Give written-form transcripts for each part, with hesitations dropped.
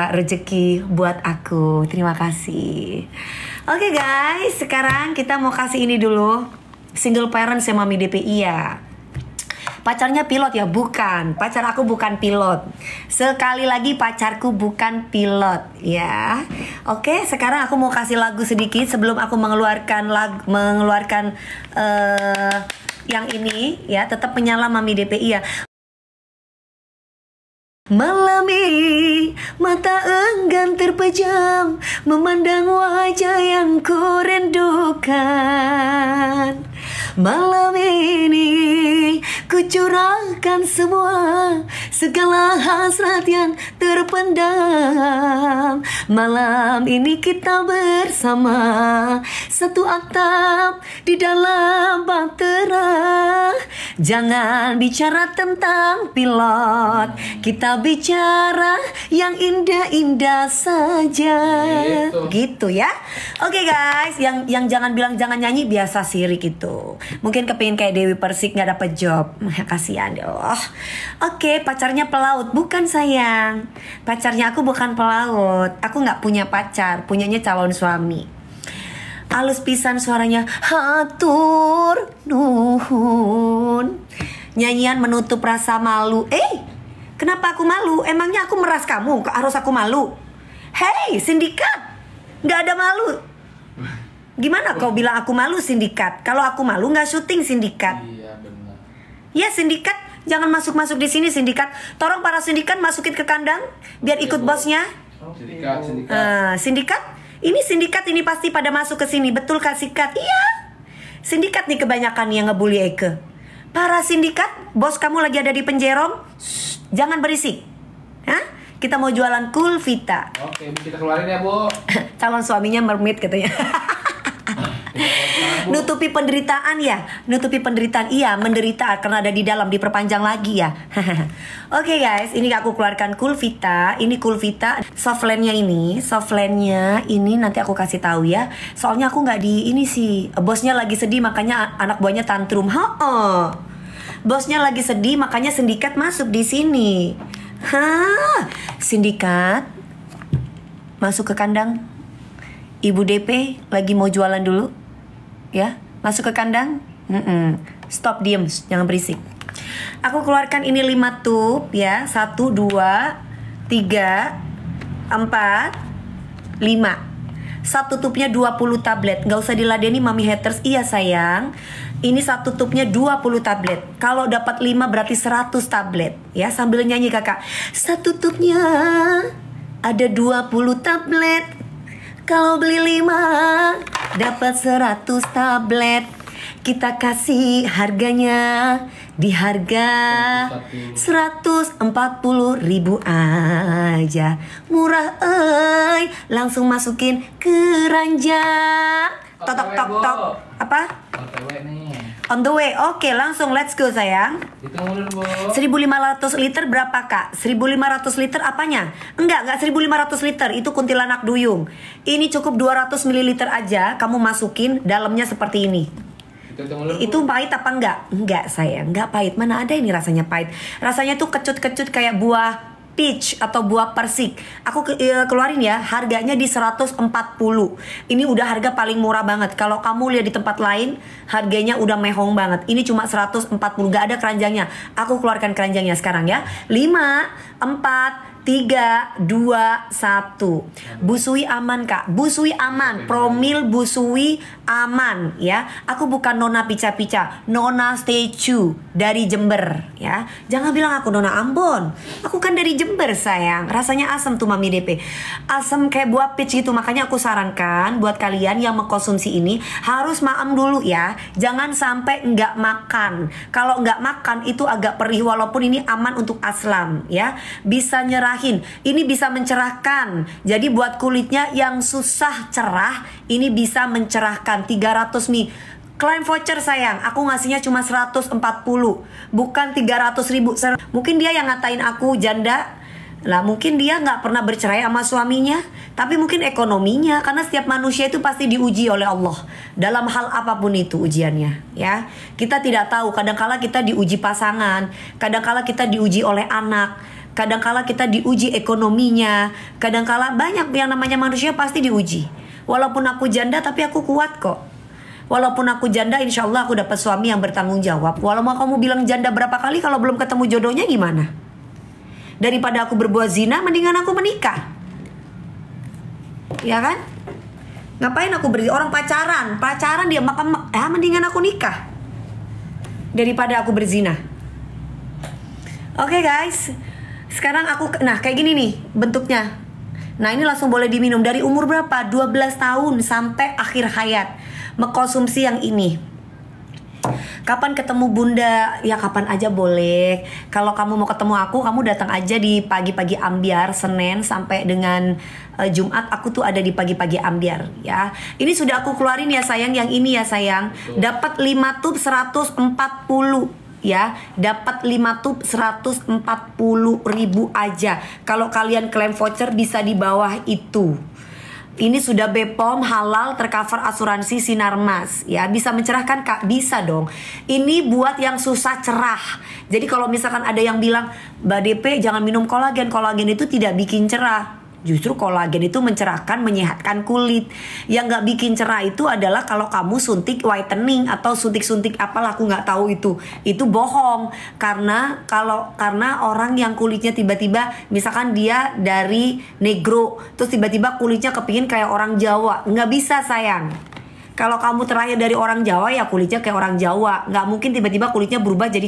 membuka rezeki buat aku. Terima kasih. Oke guys, sekarang kita mau kasih ini dulu. Single parent sama Mami DPI ya. Pacarnya pilot ya? Bukan. Pacar aku bukan pilot. Sekali lagi pacarku bukan pilot ya. Oke, sekarang aku mau kasih lagu sedikit sebelum aku mengeluarkan yang ini ya. Tetap menyala Mami DPI ya. Malam ini mata enggan terpejam memandang wajah yang ku rindukan. Malam ini ku curahkan segala hasrat yang terpendam. Malam ini kita bersama satu atap di dalam bahtera. Jangan bicara tentang pilot, kita bicara yang indah-indah saja. Gitu ya. Oke guys, yang jangan bilang jangan nyanyi biasa sirik itu. Mungkin kepingin kayak Dewi Persik nggak dapet job. Kasihan deh Allah. Oke, pacarnya pelaut. Bukan sayang, pacarnya aku bukan pelaut. Aku nggak punya pacar, punyanya calon suami. Halus pisan suaranya, hatur nuhun. Nyanyian menutup rasa malu. Kenapa aku malu? Emangnya aku meras kamu? Harus aku malu? Hei, sindikat, nggak ada malu. Gimana kau bilang aku malu, sindikat? Kalau aku malu nggak syuting, sindikat. Iya benar. Ya sindikat, jangan masuk di sini, sindikat. Tolong para sindikat masukin ke kandang biar ikut bosnya. Sindikat. Sindikat. Ini sindikat ini pasti pada masuk ke sini. Betul kah sindikat? Iya. Sindikat nih kebanyakan yang ngebully Eke. Para sindikat, bos kamu lagi ada di penjerong. Jangan berisik. Hah? Kita mau jualan Kulvita. Oke, kita keluarin ya, Bu. Calon suaminya mermaid katanya. Nutupi penderitaan ya. Nutupi penderitaan. Iya, menderita karena ada di dalam, diperpanjang lagi ya. Oke guys, ini aku keluarkan Kulvita. Ini Kulvita. Softlandnya ini nanti aku kasih tahu ya. Soalnya aku nggak di ini sih. Bosnya lagi sedih makanya anak buahnya tantrum. Bosnya lagi sedih makanya sindikat masuk di sini. Sindikat masuk ke kandang. Ibu DP lagi mau jualan dulu. Ya, masuk ke kandang. Stop, diem, jangan berisik. Aku keluarkan ini 5 tube ya. 1, 2, 3, 4, 5. Satu tubnya 20 tablet. Gak usah diladeni mami haters. Iya sayang, ini satu tubnya 20 tablet. Kalau dapat 5 berarti 100 tablet. Ya, sambil nyanyi kakak. Satu tubnya ada 20 tablet. Kalau beli 5 dapat 100 tablet. Kita kasih harganya di harga 140.000 aja. Murah langsung masukin ke ranjang. Tok. Apa? On the way. Oke, langsung let's go sayang. Hitung dulu, Bu. 1.500 liter berapa kak? 1.500 liter apanya? Enggak 1.500 liter. Itu kuntilanak duyung. Ini cukup 200 ml aja. Kamu masukin dalamnya seperti ini. Itu pahit apa enggak? Enggak sayang, enggak pahit. Mana ada ini rasanya pahit. Rasanya tuh kecut-kecut kayak buah peach atau buah persik. Aku keluarin ya, harganya di 140. Ini udah harga paling murah banget. Kalau kamu lihat di tempat lain, harganya udah mehong banget. Ini cuma 140, gak ada keranjangnya. Aku keluarkan keranjangnya sekarang ya. 5, 4, 3, 2, 1. Busui aman kak, busui aman. Promil busui aman ya. Aku bukan nona pica-pica, nona stay true dari Jember ya. Jangan bilang aku nona Ambon. Aku kan dari Jember sayang. Rasanya asam tuh mami DP. Asam kayak buah peach gitu. Makanya aku sarankan buat kalian yang mengkonsumsi ini harus maem dulu ya. Jangan sampai nggak makan. Kalau nggak makan itu agak perih. Walaupun ini aman untuk aslam ya. Bisa nyerah. Ini bisa mencerahkan. Jadi buat kulitnya yang susah cerah, ini bisa mencerahkan. 300 ml. Klaim voucher sayang, aku ngasihnya cuma 140, bukan 300.000. Mungkin dia yang ngatain aku janda. Lah mungkin dia nggak pernah bercerai sama suaminya, tapi mungkin ekonominya. Karena setiap manusia itu pasti diuji oleh Allah dalam hal apapun itu ujiannya ya. Kita tidak tahu, kadangkala kita diuji pasangan, kadangkala kita diuji oleh anak. kadangkala kita diuji ekonominya, kadangkala banyak yang namanya manusia pasti diuji. Walaupun aku janda tapi aku kuat kok. Walaupun aku janda, insya Allah aku dapat suami yang bertanggung jawab. Walaupun kamu bilang janda berapa kali, kalau belum ketemu jodohnya gimana? Daripada aku berbuat zina, mendingan aku menikah. Ya kan? Ngapain aku orang pacaran dia makan, mendingan aku nikah daripada aku berzina. Oke guys, sekarang aku, nah kayak gini nih bentuknya. Nah ini langsung boleh diminum dari umur berapa? 12 tahun sampai akhir hayat mengkonsumsi yang ini. Kapan ketemu bunda? Ya kapan aja boleh. Kalau kamu mau ketemu aku, kamu datang aja di pagi-pagi ambiar, Senin sampai dengan Jumat aku tuh ada di pagi-pagi ambiar ya. Ini sudah aku keluarin ya sayang, yang ini ya sayang. Dapat 5 tub 140 ya, dapat 5 tub 140.000 aja. Kalau kalian klaim voucher bisa di bawah itu. Ini sudah BPOM halal, tercover asuransi Sinarmas ya. Bisa mencerahkan Kak? Bisa dong. Ini buat yang susah cerah. Jadi kalau misalkan ada yang bilang Mbak DP jangan minum kolagen, kolagen itu tidak bikin cerah. Justru kolagen itu mencerahkan, menyehatkan kulit. Yang gak bikin cerah itu adalah kalau kamu suntik whitening atau suntik-suntik apalah, aku gak tahu itu. Itu bohong. Karena orang yang kulitnya tiba-tiba, misalkan dia dari negro, terus tiba-tiba kulitnya kepingin kayak orang Jawa. Nggak bisa sayang. Kalau kamu terakhir dari orang Jawa ya kulitnya kayak orang Jawa. Nggak mungkin tiba-tiba kulitnya berubah jadi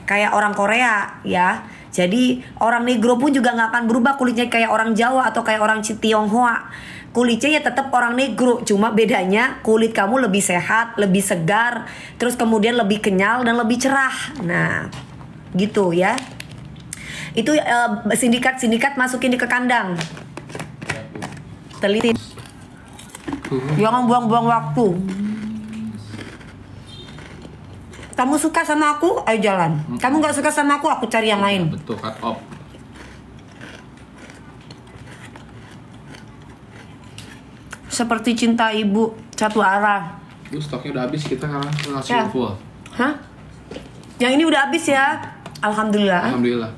kayak orang Korea ya. Jadi orang negro pun juga nggak akan berubah kulitnya kayak orang Jawa atau kayak orang Tionghoa. Kulitnya ya tetap orang negro, cuma bedanya kulit kamu lebih sehat, lebih segar, terus kemudian lebih kenyal dan lebih cerah. Nah, gitu ya. Itu sindikat masukin ke kandang. Teliti. Jangan buang-buang waktu. Kamu suka sama aku, ayo jalan. Kamu nggak suka sama aku cari yang lain. Betul, cut off. Seperti cinta ibu, satu arah. Stoknya udah habis, kita karena langsung Ya. full. Hah? Yang ini udah habis ya? Alhamdulillah. Alhamdulillah.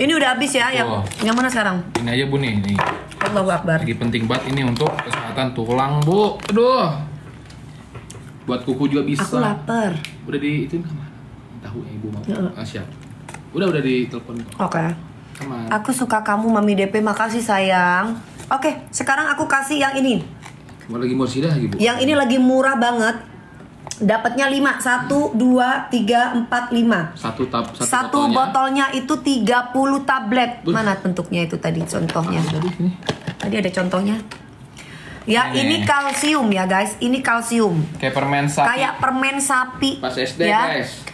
Ini udah habis ya? Yang mana sekarang? Ini aja Bu nih. Allahu Akbar. Lagi penting banget ini untuk kesehatan tulang Bu. Aduh. Buat kuku juga bisa. Aku lapar. Udah di itu kemana? Tahu ya Ibu mau? Siap. Udah ditelepon. Oke. Sama. Aku suka kamu Mami DP, makasih sayang. Oke, sekarang aku kasih yang ini. Lagi mursidah lagi Bu. Yang ini lagi murah banget. Dapatnya 5. 1, 2, 3, 4, 5. Satu botolnya itu 30 tablet. Mana bentuknya itu tadi contohnya? Tadi ada contohnya. Ya ini kalsium ya guys. Ini kalsium. Kayak permen sapi. Kayak permen sapi. Pas SD ya. guys.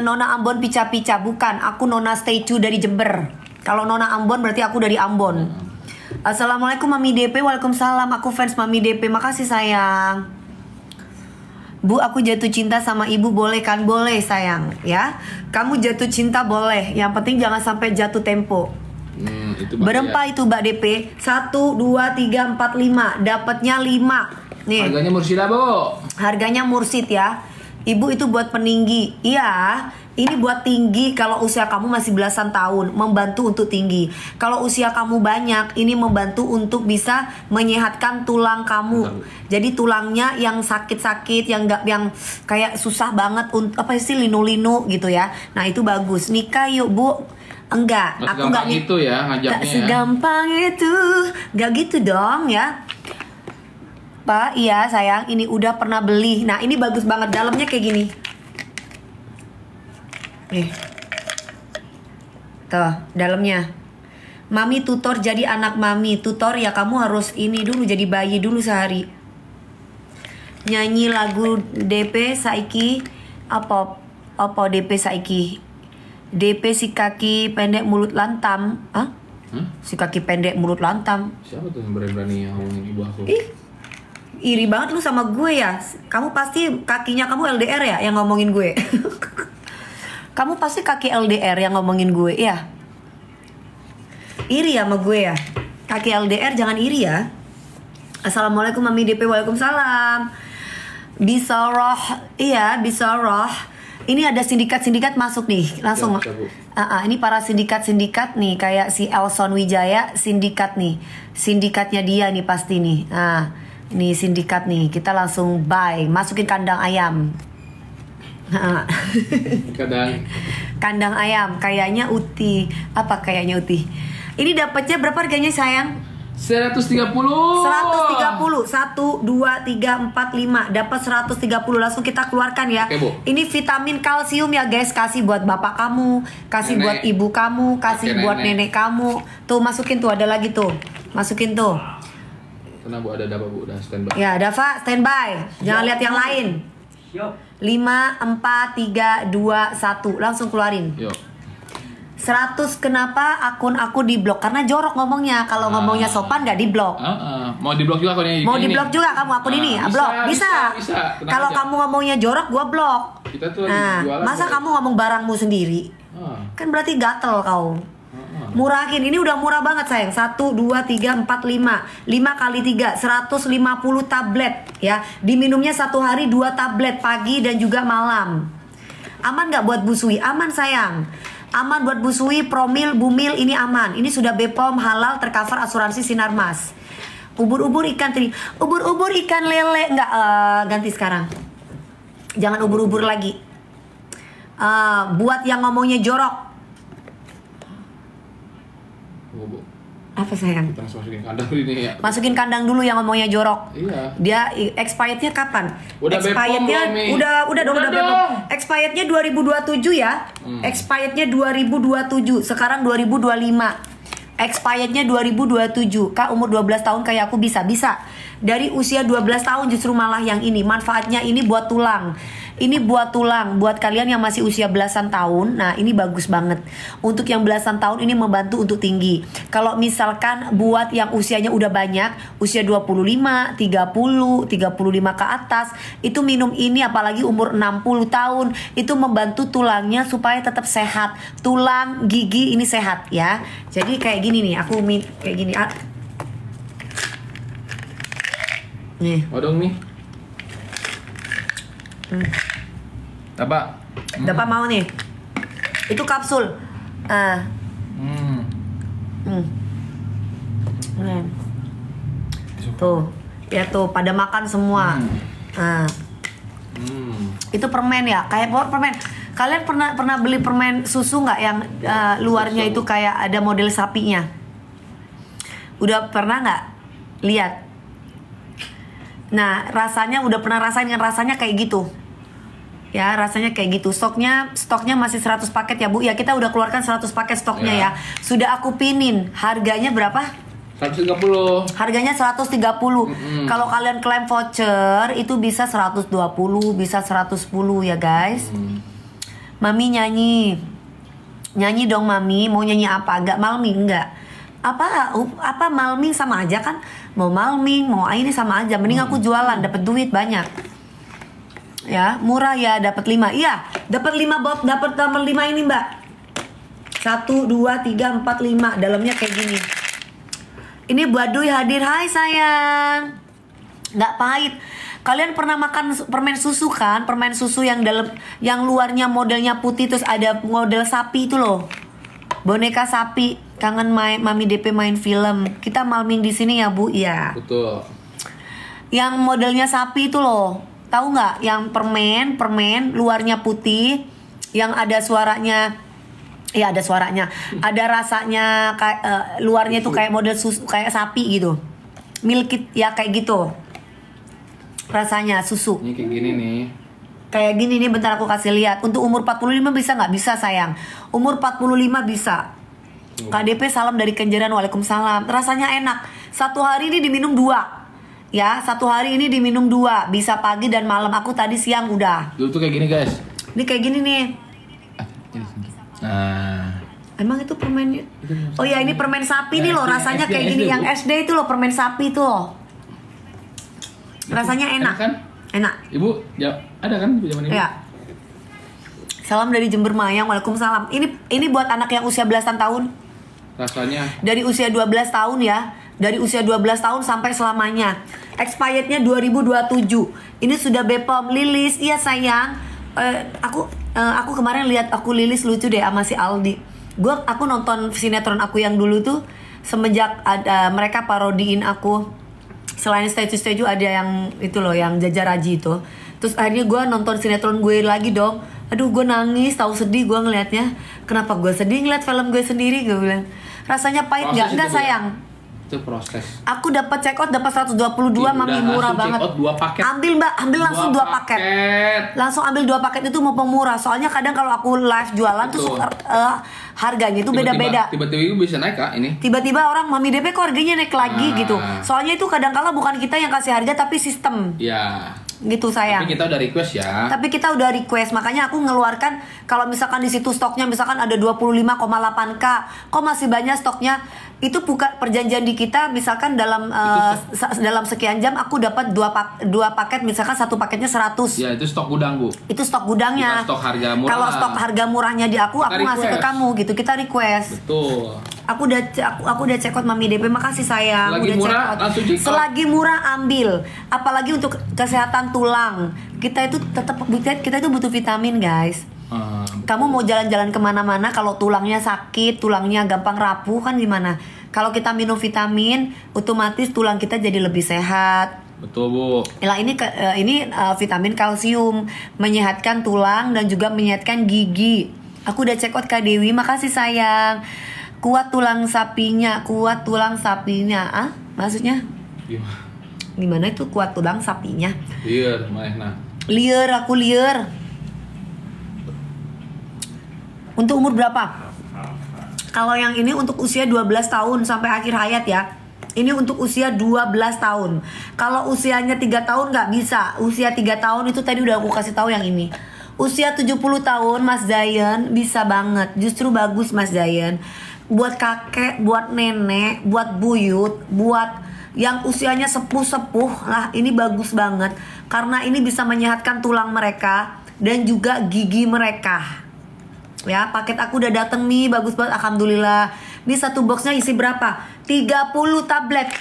Nona Ambon pica-pica. Bukan, aku Nona Stay True dari Jember. Kalau Nona Ambon berarti aku dari Ambon. Assalamualaikum Mami DP. Waalaikumsalam. Aku fans Mami DP. Makasih sayang. Bu, aku jatuh cinta sama ibu, boleh kan? Boleh sayang ya. Kamu jatuh cinta boleh. Yang penting jangan sampai jatuh tempo. Itu berapa itu Mbak DP? 1, 2, 3, 4, 5. Dapatnya 5. Nih. Harganya mursidah Bu. Harganya mursid ya. Ibu itu buat peninggi. Iya. Ini buat tinggi kalau usia kamu masih belasan tahun, membantu untuk tinggi. Kalau usia kamu banyak, ini membantu untuk bisa menyehatkan tulang kamu. Jadi tulangnya yang sakit-sakit, yang kayak susah banget apa sih linu-linu gitu ya. Nah, itu bagus. Nikah yuk, Bu. Enggak, aku enggak gitu ya ngajaknya. Enggak segampang itu. Enggak gitu dong ya. Pak, iya sayang, ini udah pernah beli. Nah, ini bagus banget, dalamnya kayak gini. Nih. Tuh, dalamnya. Mami tutor jadi anak mami. Tutor ya kamu harus ini dulu, jadi bayi dulu sehari. Nyanyi lagu DP saiki apa DP saiki? DP si kaki pendek mulut lantam. Hah? Si kaki pendek mulut lantam. Siapa tuh yang berani ngomongin ibu aku? Iri banget lu sama gue ya. Kamu pasti kakinya kamu LDR ya yang ngomongin gue. Kamu pasti kaki LDR yang ngomongin gue ya. Iri sama gue ya. Kaki LDR jangan iri ya. Assalamualaikum Mami DP. Waalaikumsalam. Bisarah. Iya, bisarah. Ini ada sindikat-sindikat masuk nih, langsung. Ya, Bu. Ini para sindikat-sindikat nih, kayak si Elson Wijaya, sindikat nih, sindikatnya dia nih pasti nih. Nah, ini sindikat nih, kita langsung buy, masukin kandang ayam. Kandang ayam, kayaknya Uti. Apa kayaknya Uti? Ini dapatnya berapa harganya sayang? 130. 130. 1 2 3 4 5. Dapat 130. Langsung kita keluarkan ya. Oke, Bu. Ini vitamin kalsium ya guys. Kasih buat bapak kamu, kasih Nenek. buat ibu kamu, kasih Oke, buat nenek kamu. Tuh masukin tuh, ada lagi tuh. Masukin tuh. Tenang Bu, ada Dava Bu, udah standby. Ya, Dava standby. Jangan lihat yang lain. 5 4 3 2 1. Langsung keluarin. Yuk. 100. Kenapa akun aku diblok? Karena jorok ngomongnya. Kalau ngomongnya sopan nggak diblok. Mau diblok juga akunnya. Mau diblok juga kamu akun ini? Blok. Bisa. Tenang Kalau aja. kamu ngomongnya jorok, gua blok. Kita tuh lagi jualan, masa Bu. kamu ngomong barangmu sendiri? Kan berarti gatel kau. Murahin, ini udah murah banget sayang. 1 2 3 4 5. 5 kali 3 150 tablet ya. Diminumnya 1 hari 2 tablet pagi dan juga malam. Aman nggak buat busui? Aman sayang. Aman buat busui, promil, bumil, ini aman. Ini sudah BPOM halal, tercover asuransi Sinarmas. Ubur-ubur ikan teri, ubur-ubur ikan lele nggak ganti sekarang. Jangan ubur-ubur lagi. Buat yang ngomongnya jorok. Bu. Apa sayang? Kita langsung masukin kandang ini ya. Masukin kandang dulu yang ngomongnya jorok. Iya. Dia expirednya kapan? Udah Expirednya BPOM belum, Mi? udah dong. dong. Expirednya 2027 ya. Expirednya 2027. Sekarang 2025. Expirednya 2027. Kak umur 12 tahun kayak aku bisa. Dari usia 12 tahun justru malah yang ini. Manfaatnya ini buat tulang. Ini buat tulang, buat kalian yang masih usia belasan tahun. Nah, ini bagus banget. Untuk yang belasan tahun ini membantu untuk tinggi. Kalau misalkan buat yang usianya udah banyak, usia 25, 30, 35 ke atas, itu minum ini apalagi umur 60 tahun, itu membantu tulangnya supaya tetap sehat. Tulang, gigi ini sehat ya. Jadi kayak gini nih, aku kayak gini. Nih. Odong nih. Apa? Dapat mau nih. Itu kapsul. Tuh. Ya tuh pada makan semua. Itu permen ya, kayak permen. Kalian pernah beli permen susu nggak yang luarnya itu kayak ada model sapinya? Udah pernah nggak lihat? Nah, rasanya udah pernah rasain kan, rasanya kayak gitu. Ya, rasanya kayak gitu. Stoknya masih 100 paket ya, Bu. Ya, kita udah keluarkan 100 paket stoknya ya. Sudah aku pinin. Harganya berapa? 130. Harganya 130. Kalau kalian klaim voucher itu bisa 120, bisa 110 ya, guys. Mami nyanyi. Nyanyi dong, Mami. Mau nyanyi apa? Enggak malming enggak? Apa malming sama aja kan? Mau malming, mau ini sama aja. Mending aku jualan, dapat duit banyak. Ya, murah ya, dapat 5. Iya, dapat 5 bot, dapat nomor 5 ini, Mbak. 1 2 3 4 5. Dalamnya kayak gini. Ini Baduy hadir. Hai sayang. Nggak pahit. Kalian pernah makan permen susu kan? Permen susu yang yang luarnya modelnya putih terus ada model sapi itu loh. Boneka sapi. Kangen Mami DP main film. Kita malming di sini ya, Bu. Iya. Betul. Yang modelnya sapi itu loh. Tahu nggak? Yang permen luarnya putih, yang ada suaranya. Ya ada suaranya. Ada rasanya kayak luarnya itu kayak model susu, kayak sapi gitu. Milk ya kayak gitu. Rasanya susu. Ini kayak gini nih. Kayak gini nih, bentar aku kasih lihat. Untuk umur 45 bisa nggak? Bisa sayang. Umur 45 bisa. KDP salam dari Kenjeran, waalaikumsalam. Rasanya enak. Satu hari ini diminum 2. Ya, satu hari ini diminum 2. Bisa pagi dan malam. Aku tadi siang udah. Dulu tuh kayak gini guys. Ini kayak gini nih. Nah. Emang itu permennya? Oh ya, ini permen sapi nih loh. Rasanya kayak gini. Yang SD itu loh, permen sapi itu loh. Rasanya enak. Kan? Enak. Ibu, ya ada kan zaman ini? Ya. Salam dari Jember Mayang, waalaikumsalam. Ini buat anak yang usia belasan tahun. Rasanya Dari usia 12 tahun ya. Dari usia 12 tahun sampai selamanya. Expirednya 2027. Ini sudah BPOM. Lilis, iya sayang. Aku kemarin lihat aku Lilis lucu deh sama si Aldi. Aku nonton sinetron aku yang dulu tuh semenjak ada mereka parodiin aku. Selain statue ada yang itu loh, yang Jaja Raji itu. Terus akhirnya gue nonton sinetron gue lagi dong. Aduh, gue nangis, tahu sedih gue ngelihatnya. Kenapa gue sedih ngeliat film gue sendiri, gue bilang. Rasanya pahit nggak? Enggak sayang. Itu proses. Aku dapat check out dapat 122, mami murah banget. Check out 2 paket. Ambil Mbak, ambil langsung 2 paket. Langsung ambil 2 paket itu mumpung murah. Soalnya kadang kalau aku live jualan tuh harganya itu beda-beda. Tiba-tiba bisa naik Kak ini. Tiba-tiba orang mami DP kok harganya naik lagi gitu. Soalnya itu kadang-kala bukan kita yang kasih harga tapi sistem. Iya. Gitu sayang. Tapi kita udah request ya. Tapi kita udah request, makanya aku ngeluarkan kalau misalkan di situ stoknya misalkan ada 25,8k, kok masih banyak stoknya? Itu bukan perjanjian di kita, misalkan dalam dalam sekian jam aku dapat 2 paket, misalkan 1 paketnya 100. Ya, itu stok gudang, Bu. Itu stok gudangnya. Bukan stok harga murah. Kalau stok harga murahnya di aku ngasih ke kamu gitu. Kita request. Betul. Aku udah check out mami DP, makasih sayang. Selagi udah murah, check out. langsung check out. Selagi murah ambil. Apalagi untuk kesehatan tulang. Kita itu butuh vitamin, guys. Kamu mau jalan-jalan kemana-mana kalau tulangnya sakit, tulangnya gampang rapuh kan gimana? Kalau kita minum vitamin, otomatis tulang kita jadi lebih sehat. Betul, Bu. Nah, ini vitamin kalsium, menyehatkan tulang dan juga menyehatkan gigi. Aku udah check out Kak Dewi, makasih sayang. Kuat tulang sapinya. Ah, maksudnya? Gimana itu kuat tulang sapinya? Liar, mana? Aku liar. Untuk umur berapa? Kalau yang ini untuk usia 12 tahun sampai akhir hayat ya. Ini untuk usia 12 tahun. Kalau usianya 3 tahun nggak bisa. Usia 3 tahun itu tadi udah aku kasih tahu yang ini. Usia 70 tahun Mas Zayan bisa banget. Justru bagus Mas Zayan. Buat kakek, buat nenek, buat buyut, buat yang usianya sepuh-sepuh lah, ini bagus banget. Karena ini bisa menyehatkan tulang mereka dan juga gigi mereka. Ya, paket aku udah dateng nih, bagus banget, alhamdulillah. Ini satu boxnya isi berapa? 30 tablet.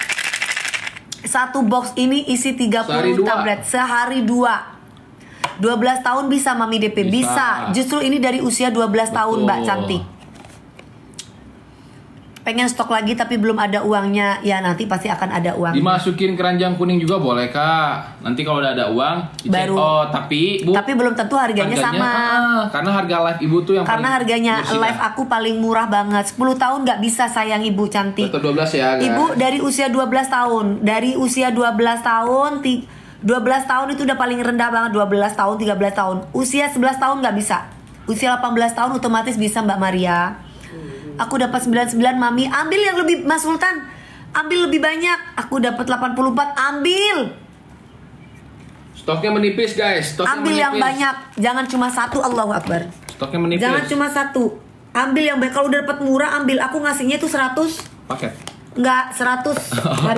Satu box ini isi 30 tablet sehari 2. 12 tahun bisa Mami DP, bisa. Justru ini dari usia 12 tahun Mbak cantik. Pengen stok lagi tapi belum ada uangnya. Ya nanti pasti akan ada uang. Dimasukin keranjang kuning juga boleh Kak. Nanti kalau udah ada uang baru. Oh tapi Bu, tapi belum tentu harganya sama. Karena harga live Ibu tuh yang karena harganya live aku paling murah banget. 10 tahun nggak bisa sayang Ibu cantik. Betul 12 ya guys. Ibu dari usia 12 tahun. Dari usia 12 tahun 12 tahun itu udah paling rendah banget. 12 tahun, 13 tahun. Usia 11 tahun nggak bisa. Usia 18 tahun otomatis bisa Mbak Maria. Aku dapat 99 Mami. Ambil yang lebih Mas Sultan. Ambil lebih banyak. Aku dapat 84. Ambil. Stoknya menipis guys. Ambil yang banyak. Jangan cuma satu. Allahu Akbar. Stoknya menipis. Jangan cuma satu. Ambil yang banyak. Kalau udah dapat murah ambil. Aku ngasihnya itu 100 paket. Enggak 100 harga.